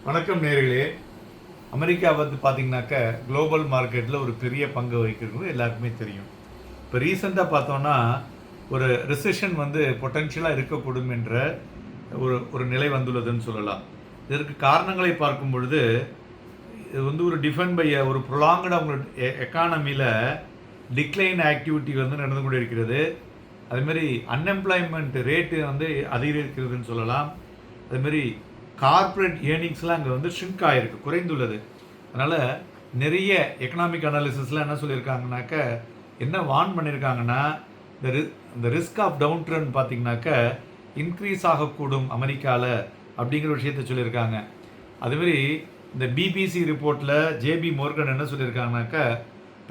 வணக்கம் நேர்களே. அமெரிக்கா வந்து பார்த்தீங்கன்னாக்க குளோபல் மார்க்கெட்டில் ஒரு பெரிய பங்கு வகிக்கிறது எல்லாருக்குமே தெரியும். இப்போ ரீசெண்டாக பார்த்தோன்னா ஒரு ரிசெஷன் வந்து பொட்டென்ஷியலாக இருக்கக்கூடும் என்ற ஒரு ஒரு நிலை வந்துள்ளதுன்னு சொல்லலாம். இதற்கு காரணங்களை பார்க்கும் பொழுது இது வந்து ஒரு டிஃபைன் பை ஒரு ப்ரொலாங்கட் அவங்களோட எக்கானமியில் டிக்ளைன் ஆக்டிவிட்டி வந்து நடந்து கொண்டு இருக்கிறது. அதுமாரி அன்எம்ப்ளாய்மெண்ட் ரேட்டு வந்து அதிகரிக்கிறதுன்னு சொல்லலாம். அதுமாரி கார்ப்பரேட் ஏர்னிங்ஸ்லாம் அங்கே வந்து ஷ்ரிங்க் ஆகிருக்கு, குறைந்துள்ளது. அதனால் நிறைய எக்கனாமிக் அனாலிசிஸ்லாம் என்ன சொல்லியிருக்காங்கனாக்க, என்ன வார்ன் பண்ணியிருக்காங்கன்னா, இந்த ரிஸ்க் ஆஃப் டவுன் ட்ரெண்ட் பார்த்திங்கனாக்க இன்க்ரீஸ் ஆகக்கூடும் அமெரிக்காவில் அப்படிங்கிற விஷயத்தை சொல்லியிருக்காங்க. அதுமாரி இந்த பிபிசி ரிப்போர்ட்டில் ஜேபி மோர்கன் என்ன சொல்லியிருக்காங்கனாக்க,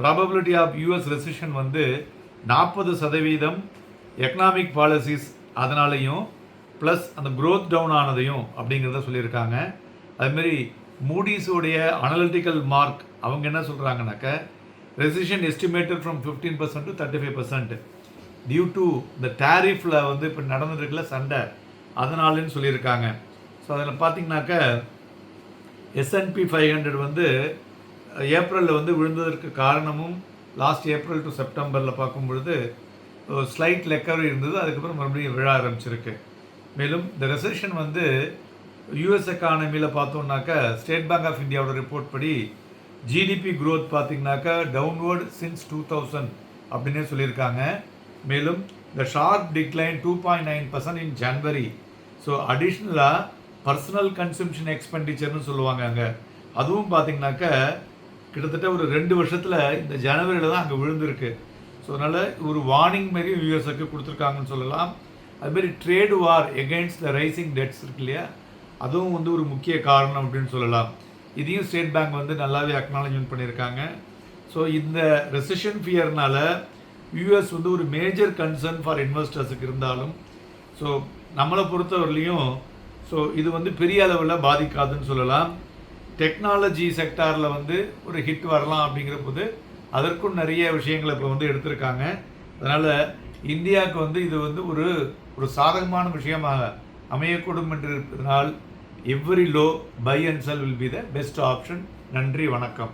ப்ராபபிலிட்டி ஆஃப் யூஎஸ் ரெசிஷன் வந்து 40% எக்கனாமிக் பாலிசிஸ் அதனாலையும் ப்ளஸ் அந்த க்ரோத் டவுன் ஆனதையும் அப்படிங்கிறத சொல்லியிருக்காங்க. அதுமாரி மூடிஸோடைய அனலிட்டிக்கல் மார்க் அவங்க என்ன சொல்கிறாங்கனாக்க, recession estimated from 15% to 35% due to இந்த டேரிஃபில் வந்து இப்போ நடந்துருக்குல சண்டை அதனாலன்னு சொல்லியிருக்காங்க. ஸோ அதில் பார்த்திங்கனாக்க S&P 500 வந்து ஏப்ரலில் வந்து விழுந்ததற்கு காரணமும் லாஸ்ட் ஏப்ரல் டு செப்டம்பரில் பார்க்கும் பொழுது ஸ்லைட் ரெக்கவரி இருந்தது. அதுக்கப்புறம் மறுபடியும் விழ ஆரம்பிச்சிருக்கு. மேலும் இந்த ரெசெஷன் வந்து யூஎஸ் எக்கானமியில் பார்த்தோம்னாக்கா ஸ்டேட் பேங்க் ஆஃப் இந்தியாவோட ரிப்போர்ட் படி ஜிடிபி க்ரோத் பார்த்திங்கனாக்கா டவுன்வர்டு சின்ஸ் 2000 அப்படின்னே சொல்லியிருக்காங்க. மேலும் இந்த ஷார்ப் டிக்ளைன் 2.9% இன் ஜனவரி. ஸோ அடிஷ்னலாக பர்சனல் கன்சம்ஷன் எக்ஸ்பெண்டிச்சர்னு சொல்லுவாங்க அங்கே. அதுவும் பார்த்திங்கனாக்கா கிட்டத்தட்ட ஒரு 2 வருஷத்தில் இந்த ஜனவரியில் தான் அங்கே விழுந்திருக்கு. ஸோ அதனால் ஒரு வார்னிங் மாரியும் யூஎஸ்க்கு கொடுத்துருக்காங்கன்னு சொல்லலாம். அதுமாரி trade war against the rising debts இருக்கு இல்லையா, அதுவும் வந்து ஒரு முக்கிய காரணம் அப்படின்னு சொல்லலாம். இதையும் ஸ்டேட் பேங்க் வந்து நல்லாவே அக்னாலஜ்மெண்ட் பண்ணியிருக்காங்க. ஸோ இந்த ரெசிஷன் ஃபியர்னால யூஎஸ் வந்து ஒரு மேஜர் கன்சர்ன் ஃபார் இன்வெஸ்டர்ஸுக்கு இருந்தாலும், ஸோ நம்மளை பொறுத்தவரையிலையும் ஸோ இது வந்து பெரிய அளவில் பாதிக்காதுன்னு சொல்லலாம். டெக்னாலஜி செக்டாரில் வந்து ஒரு ஹிட் வரலாம் அப்படிங்கிற போது அதற்கும் நிறைய விஷயங்களை இப்போ வந்து எடுத்திருக்காங்க. அதனால் இந்தியாவுக்கு வந்து இது வந்து ஒரு சாதகமான விஷயமாக அமையக்கூடும் என்று இருப்பதனால் every low buy and sell will be the best option. நன்றி, வணக்கம்.